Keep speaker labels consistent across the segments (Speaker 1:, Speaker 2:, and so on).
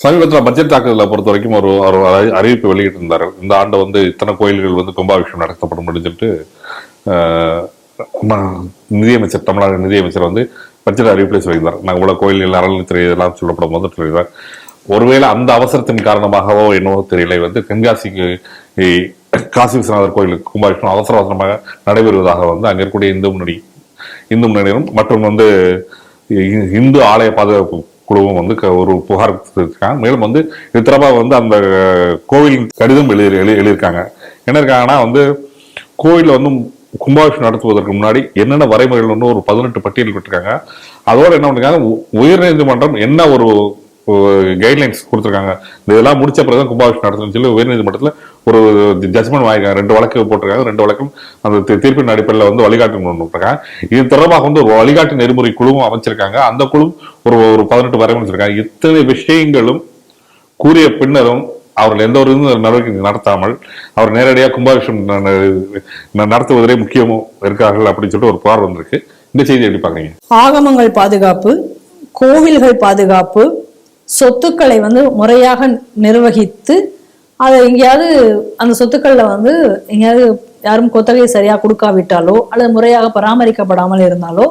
Speaker 1: சமீபத்தில் பட்ஜெட் தாக்குதலை பொறுத்த வரைக்கும் ஒரு ஒரு அறிவிப்பு வெளியிட்டிருந்தார். இந்த ஆண்டு இத்தனை கோயில்கள் கும்பாபிஷேகம் நடத்தப்படும் சொல்லிட்டு நிதியமைச்சர், தமிழக நிதியமைச்சர் பட்ஜெட் அறிவிப்பில் சொல்லியிருந்தார். நாங்கள் இவ்வளவு கோயில்கள் அறநிலைத்துறை இதெல்லாம் சொல்லப்படும் போது சொல்லியிருந்தார். ஒருவேளை அந்த அவசரத்தின் காரணமாகவோ என்னவோ தெரியல, தென்காசிக்கு காசி விஸ்வநாதர் கோயிலுக்கு கும்பாபிஷேகம் அவசர அவசரமாக நடைபெறுவதாக அங்க இருக்கக்கூடிய இந்து முன்னணியும் மற்றும் இந்து ஆலய பாதுகாப்பு குழுவும் ஒரு புகார் இருக்காங்க. மேலும் இது தொடர்பாக அந்த கோவில் கடிதம் எழுதியிருக்காங்க. என்ன இருக்காங்கன்னா கோவில் கும்பாபிஷேகம் நடத்துவதற்கு முன்னாடி என்னென்ன வரைமுறைகள் ஒரு 18 பட்டியல் விட்டுருக்காங்க. அதோட என்ன பண்ணிருக்காங்க, உயர்நீதிமன்றம் என்ன ஒரு கைட்லைன்ஸ் கொடுத்துருக்காங்க. இதெல்லாம் முடிச்ச பிறகு கும்பாபிஷேகம் நடத்தணும்னு சொல்லி உயர்நீதிமன்றத்தில் ஒரு ஜட்ஜ்மெண்ட் வாங்கிருக்காங்க. 2 வழக்கு போட்டிருக்காங்க. 2 வழக்கும் அந்த தீர்ப்பின் அடிப்படையில் வழிகாட்டு போட்டிருக்காங்க. இது தொடர்பாக ஒரு வழிகாட்டு நெறிமுறை குழுவும் அமைச்சிருக்காங்க. அந்த குழு ஒரு 18 வரைமுறைச்சிருக்காங்க. இத்தனை விஷயங்களும் கூறிய பின்னரும் அவர்கள் எந்த ஒரு நடவடிக்கை நடத்தாமல் அவர் நேரடியாக கும்பாபிஷேகம் நடத்துவதே முக்கியமோ இருக்கார்கள் அப்படின்னு சொல்லிட்டு ஒரு புகார் வந்திருக்கு. இந்த செய்தி எப்படி பாக்குறீங்க?
Speaker 2: ஆகமங்கள் பாதுகாப்பு, கோவில்கள் பாதுகாப்பு, சொத்துக்களை முறையாக நிர்வகித்து அதை எங்கேயாவது அந்த சொத்துக்கள்ல எங்கேயாவது யாரும் கொத்தகையை சரியா கொடுக்காவிட்டாலோ அல்லது முறையாக பராமரிக்கப்படாமல் இருந்தாலோ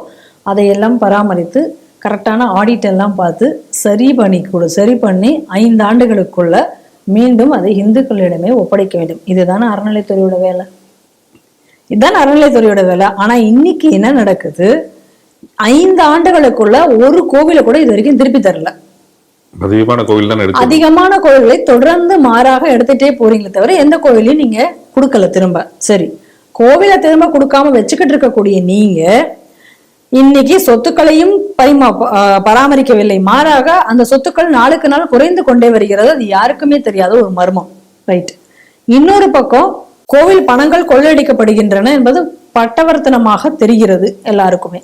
Speaker 2: அதையெல்லாம் பராமரித்து கரெக்டான ஆடிட் எல்லாம் பார்த்து சரி பண்ணி 5 ஆண்டுகளுக்குள்ள மீண்டும் அதை இந்துக்களிடமே ஒப்படைக்க வேண்டும். இதுதானே அறநிலைத்துறையோட வேலை. இதுதான் அறநிலைத்துறையோட வேலை. ஆனா இன்னைக்கு என்ன நடக்குது, 5 ஆண்டுகளுக்குள்ள ஒரு கோவிலை கூட இது வரைக்கும் திருப்பி தரல. அதிகமான கோவில்களை தொடர்ந்து மாறாக எடுத்துட்டே போறீங்களே தவிர எந்த கோவிலையும் நீங்க கொடுக்கல திரும்ப. சரி, கோவிலை திரும்ப கொடுக்காம வச்சுக்கிட்டு இருக்கக்கூடிய நீங்க இன்னைக்கு சொத்துக்களையும் பராமரிக்கவில்லை. மாறாக அந்த சொத்துக்கள் நாளுக்கு நாள் குறைந்து கொண்டே வருகிறது. அது யாருக்குமே தெரியாத ஒரு மர்மம். ரைட். இன்னொரு பக்கம் கோவில் பணங்கள் கொள்ளையடிக்கப்படுகின்றன என்பது பட்டவர்த்தனமாக தெரிகிறது எல்லாருக்குமே.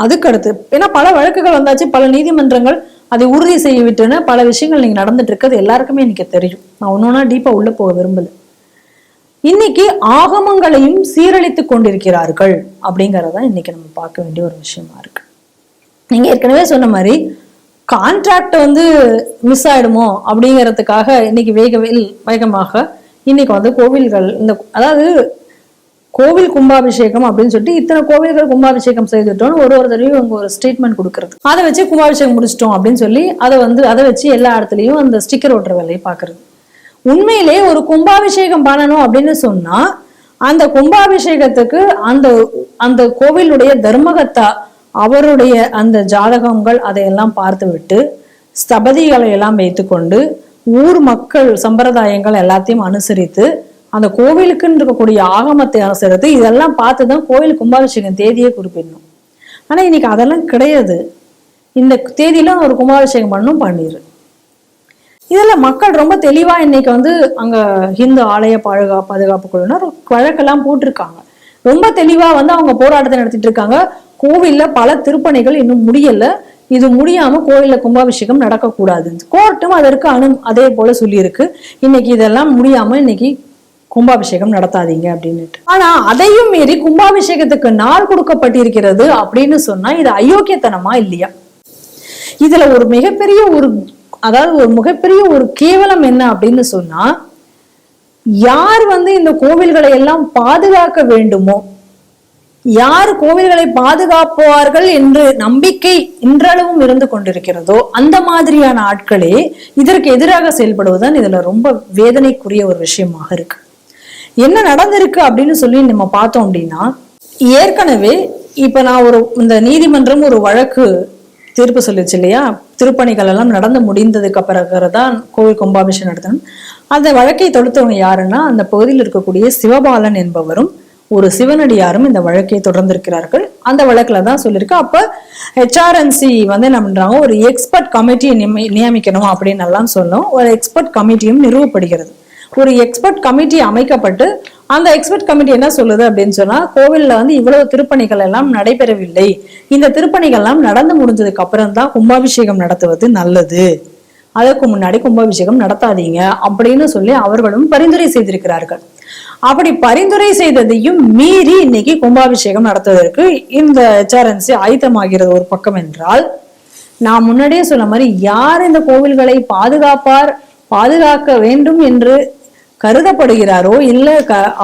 Speaker 2: அதுக்கடுத்து ஏன்னா பல வழக்குகள் வந்தாச்சு, பல நீதிமன்றங்கள் அதை உறுதி செய்ய விட்டுன பல விஷயங்கள் நீங்க நடந்துட்டு இருக்கிறது எல்லாருக்குமே இன்னைக்கு தெரியும். நான் ஒன்னொன்னா டீப்பா உள்ள போக விரும்பல. இன்னைக்கு ஆகமங்களையும் சீரழித்து கொண்டிருக்கிறார்கள் அப்படிங்கறத இன்னைக்கு நம்ம பார்க்க வேண்டிய ஒரு விஷயமா இருக்கு. நீங்க ஏற்கனவே சொன்ன மாதிரி கான்ட்ராக்ட் மிஸ் ஆயிடுமோ அப்படிங்கறதுக்காக இன்னைக்கு வேகமாக இன்னைக்கு கோவில்கள் அதாவது கோவில் கும்பாபிஷேகம் அப்படின்னு சொல்லிட்டு இத்தனை கோவில்கள் கும்பாபிஷேகம் செய்துட்டோம்னு ஒரு தடவையும் ஒரு ஸ்டேட்மெண்ட் கொடுக்கறது, அதை வச்சு கும்பாபிஷேகம் முடிச்சிட்டோம் அப்படின்னு சொல்லி அதை வச்சு எல்லா இடத்துலயும் அந்த ஸ்டிக்கர் ஓட்டுற வேலையை பாக்குறது. உண்மையிலே ஒரு கும்பாபிஷேகம் பண்ணணும் அப்படின்னு சொன்னா அந்த கும்பாபிஷேகத்துக்கு அந்த அந்த கோவிலுடைய தர்மகத்தா அவருடைய அந்த ஜாதகங்கள் அதையெல்லாம் பார்த்து விட்டு ஸ்தபதிகளை எல்லாம் வைத்துக்கொண்டு ஊர் மக்கள் சம்பிரதாயங்கள் எல்லாத்தையும் அனுசரித்து அந்த கோவிலுக்குன்னு இருக்கக்கூடிய ஆகமத்தை அனுசரித்து இதெல்லாம் பார்த்துதான் கோவில் கும்பாபிஷேகம் தேதியே குறிப்பிடணும். ஆனா இன்னைக்கு அதெல்லாம் கிடையாது. இந்த தேதியில ஒரு கும்பாபிஷேகம் பண்ணணும் பண்ணிடு. இதெல்லாம் மக்கள் ரொம்ப தெளிவா இன்னைக்கு அங்க இந்து ஆலய பாதுகாப்பு குழுவினர் வழக்கெல்லாம் போட்டிருக்காங்க. ரொம்ப தெளிவா அவங்க போராட்டத்தை நடத்திட்டு இருக்காங்க. கோவில்ல பல திருப்பணிகள் இன்னும் முடியல, இது முடியாம கோவில்ல கும்பாபிஷேகம் நடக்கக்கூடாது. கோர்ட்டும் அதற்கு அதே போல சொல்லியிருக்கு. இன்னைக்கு இதெல்லாம் முடியாம இன்னைக்கு கும்பாபிஷேகம் நடத்தாதீங்க அப்படின்னுட்டு. ஆனா அதையும் மீறி கும்பாபிஷேகத்துக்கு நாள் கொடுக்கப்பட்டிருக்கிறது அப்படின்னு சொன்னா இது அயோக்கியத்தனமா இல்லையா? இதுல ஒரு மிகப்பெரிய ஒரு கேவலம் என்ன அப்படின்னு சொன்னா, யார் இந்த கோவில்களை எல்லாம் பாதுகாக்க வேண்டுமோ, யார் கோவில்களை பாதுகாப்பார்கள் என்று நம்பிக்கை இன்றளவும் இருந்து கொண்டிருக்கிறதோ அந்த மாதிரியான ஆட்களே இதற்கு எதிராக செயல்படுவதுதான் இதுல ரொம்ப வேதனைக்குரிய ஒரு விஷயமாக இருக்கு. என்ன நடந்திருக்கு அப்படின்னு சொல்லி நம்ம பார்த்தோம் அப்படின்னா, ஏற்கனவே இப்ப நான் இந்த நீதிமன்றம் ஒரு வழக்கு தீர்ப்பு சொல்லிச்சு இல்லையா, திருப்பணிகள் எல்லாம் நடந்து முடிந்ததுக்கு பிறகுதான் கோவில் கும்பாபிஷேகம் நடத்தணும். அந்த வழக்கை தொடுத்தவங்க யாருன்னா அந்த பகுதியில் இருக்கக்கூடிய சிவபாலன் என்பவரும் ஒரு சிவனடியாரும் இந்த வழக்கை தொடர்ந்திருக்கிறார்கள். அந்த வழக்குல தான் சொல்லியிருக்கு. அப்ப HRNC என்ன பண்றாங்க, ஒரு எக்ஸ்பர்ட் கமிட்டியை நியமிக்கணும் அப்படின்னு எல்லாம் சொல்லும். ஒரு எக்ஸ்பர்ட் கமிட்டியும் நிறுவப்படுகிறது. ஒரு எக்ஸ்பர்ட் கமிட்டி அமைக்கப்பட்டு அந்த எக்ஸ்பர்ட் கமிட்டி என்ன சொல்லுது அப்படின்னு சொன்னா, கோவில்ல இவ்வளவு திருப்பணிகள் எல்லாம் நடைபெறவில்லை, இந்த திருப்பணிகள் எல்லாம் நடந்து முடிஞ்சதுக்கு அப்புறம் தான் கும்பாபிஷேகம் நடத்துவது நல்லது, அதற்கு முன்னாடி கும்பாபிஷேகம் நடத்தாதீங்க அப்படின்னு சொல்லி அவர்களும் பரிந்துரை செய்திருக்கிறார்கள். அப்படி பரிந்துரை செய்ததையும் மீறி இன்னைக்கு கும்பாபிஷேகம் நடத்துவதற்கு இந்த HRNC ஆயத்தமாகிறது ஒரு பக்கம் என்றால், நான் முன்னாடியே சொன்ன மாதிரி யார் இந்த கோவில்களை பாதுகாக்க வேண்டும் என்று கருதப்படுகிறாரோ இல்ல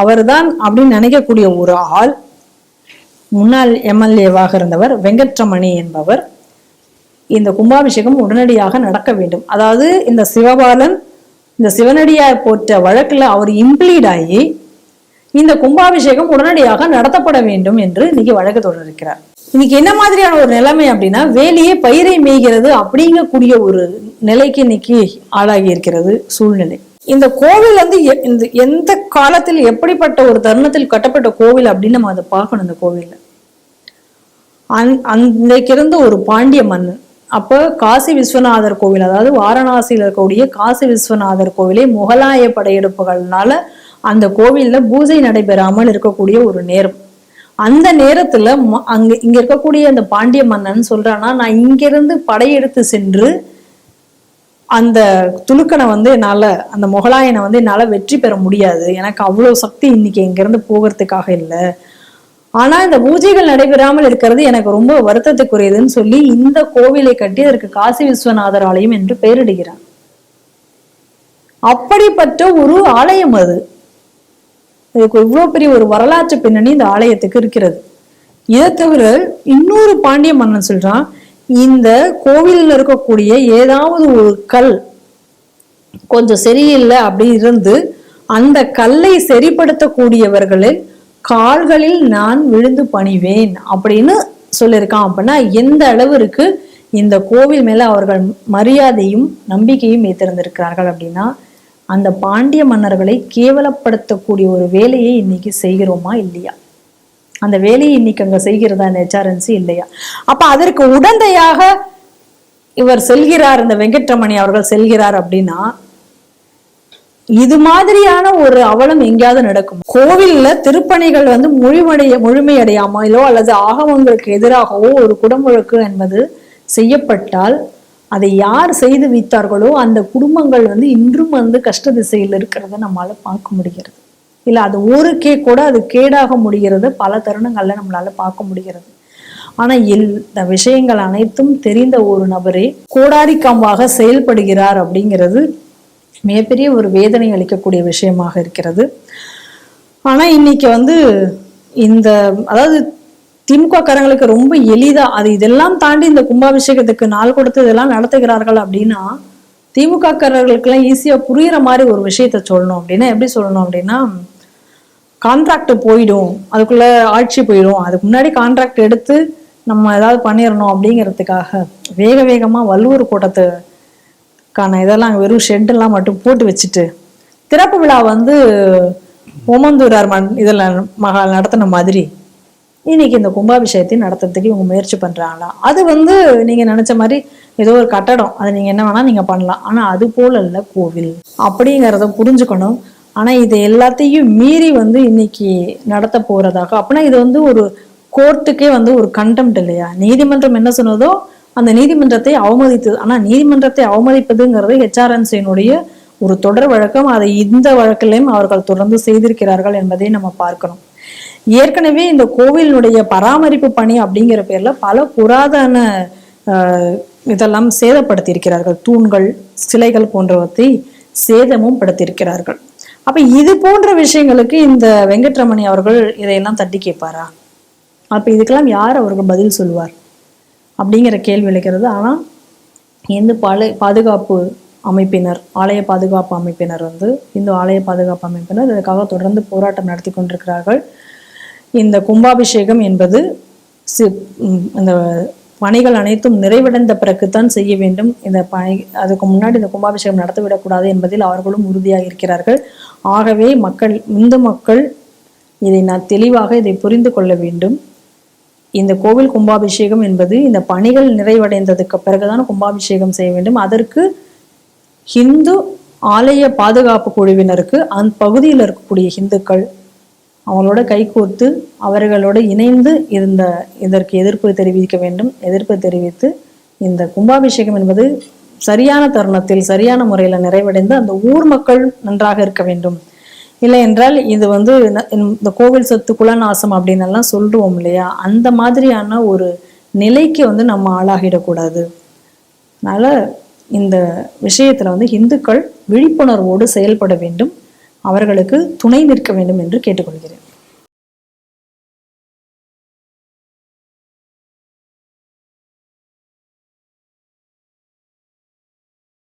Speaker 2: அவர்தான் அப்படின்னு நினைக்கக்கூடிய ஒரு ஆள் முன்னாள் எம்எல்ஏவாக இருந்தவர் வெங்கட்ரமணி என்பவர் இந்த கும்பாபிஷேகம் உடனடியாக நடக்க வேண்டும். அதாவது இந்த சிவபாலன் இந்த சிவனடியார் போற்ற வழக்குல அவர் இம்ப்ளீட் ஆகி இந்த கும்பாபிஷேகம் உடனடியாக நடத்தப்பட வேண்டும் என்று இன்னைக்கு வழக்கு தொடர்கிறார். இன்னைக்கு என்ன மாதிரியான ஒரு நிலைமை அப்படின்னா, வேலையே பயிரை மேய்கிறது அப்படிங்கக்கூடிய ஒரு நிலைக்கு இன்னைக்கு ஆளாகி இருக்கிறது சூழ்நிலை. இந்த கோவில் வந்து எந்த காலத்தில் எப்படிப்பட்ட ஒரு தருணத்தில் கட்டப்பட்ட கோவில் அப்படின்னு நம்ம அதை பார்க்கணும். இந்த கோவில்ல அன்றைக்கு இருந்த ஒரு பாண்டிய மன்னன், அப்ப காசி விஸ்வநாதர் கோவில், அதாவது வாரணாசியில் இருக்கக்கூடிய காசி விஸ்வநாதர் கோவிலை முகலாய படையெடுப்புகள்னால அந்த கோவில்ல பூஜை நடைபெறாமல் இருக்கக்கூடிய ஒரு நேரம். அந்த நேரத்துல இங்க இருக்கக்கூடிய அந்த பாண்டிய மன்னன் சொல்றானா, நான் இங்கிருந்து படையெடுத்து சென்று அந்த துலுக்கனை வந்து என்னால, அந்த முகலாயனை வந்து என்னால வெற்றி பெற முடியாது, எனக்கு அவ்வளவு சக்தி இன்னைக்கு இங்கிருந்து போகிறதுக்காக இல்லை, ஆனா இந்த பூஜைகள் நடைபெறாமல் இருக்கிறது எனக்கு ரொம்ப வருத்தத்துக்குரியதுன்னு சொல்லி இந்த கோவிலை கட்டி அதற்கு காசி விஸ்வநாதர் ஆலயம் என்று பெயரிடுகிறார். அப்படிப்பட்ட ஒரு ஆலயம் அது. இதுக்கு இவ்வளவு பெரிய ஒரு வரலாற்று பின்னணி இந்த ஆலயத்துக்கு இருக்கிறது. இதை தவிர இன்னொரு பாண்டிய மன்னன் சொல்றான், இந்த கோவிலில் இருக்கக்கூடிய ஏதாவது ஒரு கல் கொஞ்சம் சரியில்லை அப்படி இருந்து அந்த கல்லை சரிப்படுத்தக்கூடியவர்களில் கால்களில் நான் விழுந்து பணிவேன் அப்படின்னு சொல்லியிருக்கான். அப்படின்னா எந்த அளவிற்கு இந்த கோவில் மேல அவர்கள் மரியாதையும் நம்பிக்கையும் வைத்திருந்திருக்கிறார்கள் அப்படின்னா, அந்த பாண்டிய மன்னர்களை கேவலப்படுத்தக்கூடிய ஒரு வேலையை இன்னைக்கு செய்கிறோமா இல்லையா? அந்த வேலையை இன்னைக்கு அங்க செய்கிறதா இந்த HRNC இல்லையா? அப்ப அதற்கு உடந்தையாக இவர் செல்கிறார், இந்த வெங்கட்ரமணி அவர்கள் செல்கிறார் அப்படின்னா இது மாதிரியான ஒரு அவலம் எங்கேயாவது நடக்கும்? கோவில்ல திருப்பணிகள் வந்து முழுமையடையாமலோ அல்லது ஆகமங்களுக்கு எதிராகவோ ஒரு குடமுழுக்கு என்பது செய்யப்பட்டால் அதை யார் செய்து வைத்தார்களோ அந்த குடும்பங்கள் வந்து இன்றும் வந்து கஷ்ட திசையில் இருக்கிறத நம்மளால பார்க்க முடிகிறது. இல்ல அது ஊருக்கே கூட அது கேடாக முடிகிறது, பல தருணங்கள்ல நம்மளால பார்க்க முடிகிறது. ஆனா இந்த விஷயங்கள் அனைத்தும் தெரிந்த ஒரு நபரே கோடாரி காம்பாக செயல்படுகிறார் அப்படிங்கிறது மிகப்பெரிய ஒரு வேதனை அளிக்கக்கூடிய விஷயமாக இருக்கிறது. ஆனா இன்னைக்கு வந்து அதாவது திமுக காரங்களுக்கு ரொம்ப எளிதா இதெல்லாம் தாண்டி இந்த கும்பாபிஷேகத்துக்கு நாள் கொடுத்து இதெல்லாம் நடத்துகிறார்கள் அப்படின்னா, திமுக காரர்களுக்கு எல்லாம் ஈஸியா புரியுற மாதிரி ஒரு விஷயத்த சொல்லணும். அப்படின்னா எப்படி சொல்லணும் அப்படின்னா, கான்ட்ராக்ட் போயிடும், அதுக்குள்ள ஆட்சி போயிடும், அதுக்கு முன்னாடி கான்ட்ராக்ட் எடுத்து நம்ம ஏதாவது பண்ணிடணும் அப்படிங்கிறதுக்காக வேகமா வள்ளுவர் கூட்டத்துக்கான இதெல்லாம் வெறும் ஷெட்டெல்லாம் மட்டும் போட்டு வச்சுட்டு திறப்பு விழா வந்து ஓமந்தூரார் இதில் மகால் நடத்தின மாதிரி இன்னைக்கு இந்த கும்பாபிஷேகத்தை நடத்துறதுக்கு இவங்க முயற்சி பண்றாங்களா? அது வந்து நீங்க நினைச்ச மாதிரி ஏதோ ஒரு கட்டடம், அது நீங்க என்ன வேணா நீங்க பண்ணலாம், ஆனா அது போல இல்ல கோவில் அப்படிங்கிறத புரிஞ்சுக்கணும். ஆனா இது எல்லாத்தையும் மீறி வந்து இன்னைக்கு நடத்த போறதாக அப்படின்னா இது வந்து ஒரு கோர்ட்டுக்கே வந்து ஒரு கண்டெம்ட் இல்லையா? நீதிமன்றம் என்ன சொன்னதோ அந்த நீதிமன்றத்தை அவமதித்தது. ஆனா நீதிமன்றத்தை அவமதிப்பதுங்கிறது HRNC-னுடைய ஒரு தொடர் வழக்கம். அதை இந்த வழக்கிலையும் அவர்கள் தொடர்ந்து செய்திருக்கிறார்கள் என்பதை நம்ம பார்க்கணும். ஏற்கனவே இந்த கோவிலுடைய பராமரிப்பு பணி அப்படிங்கிற பேர்ல பல புராதன இதெல்லாம் சேதப்படுத்தியிருக்கிறார்கள். தூண்கள், சிலைகள் போன்றவற்றை சேதமும் படுத்தியிருக்கிறார்கள். அப்ப இது போன்ற விஷயங்களுக்கு இந்த வெங்கட்ரமணி அவர்கள் இதையெல்லாம் தட்டி கேட்பாரா? அப்ப இதுக்கெல்லாம் யார் அவர்கள் பதில் சொல்லுவார் அப்படிங்கிற கேள்வி எழுகிறது. ஆனா இந்த பாதுகாப்பு அமைப்பினர், ஆலய பாதுகாப்பு அமைப்பினர் வந்து இந்து ஆலய பாதுகாப்பு அமைப்பினர் இதற்காக தொடர்ந்து போராட்டம் நடத்தி கொண்டிருக்கிறார்கள். இந்த கும்பாபிஷேகம் என்பது இந்த பணிகள் அனைத்தும் நிறைவடைந்த பிறகுதான் செய்ய வேண்டும். இந்த பணி அதுக்கு முன்னாடி இந்த கும்பாபிஷேகம் நடத்திவிடக்கூடாது என்பதில் அவர்களும் உறுதியாக இருக்கிறார்கள். ஆகவே இந்து மக்கள் இதை தெளிவாக இதை புரிந்து கொள்ள வேண்டும். இந்த கோவில் கும்பாபிஷேகம் என்பது இந்த பணிகள் நிறைவடைந்ததுக்கு பிறகுதான் கும்பாபிஷேகம் செய்ய வேண்டும். அதற்கு ஹிந்து ஆலய பாதுகாப்பு குழுவினருக்கு அந்த பகுதியில் இருக்கக்கூடிய ஹிந்துக்கள் அவங்களோட கைகோர்த்து அவர்களோட இணைந்து இதற்கு எதிர்ப்பு தெரிவிக்க வேண்டும். எதிர்ப்பு தெரிவித்து இந்த கும்பாபிஷேகம் என்பது சரியான தருணத்தில் சரியான முறையில் நிறைவடைந்து அந்த ஊர் மக்கள் நன்றாக இருக்க வேண்டும். இல்லை என்றால் இது வந்து இந்த கோவில் சொத்து குலநாசம் அப்படின்னு எல்லாம் சொல்றோம் இல்லையா? அந்த மாதிரியான ஒரு நிலைக்கு வந்து நம்ம ஆளாகிடக்கூடாது. அதனால இந்த விஷயத்துல வந்து இந்துக்கள் விழிப்புணர்வோடு செயல்பட வேண்டும், அவர்களுக்கு துணை நிற்க வேண்டும் என்று கேட்டுக்கொள்கிறேன்.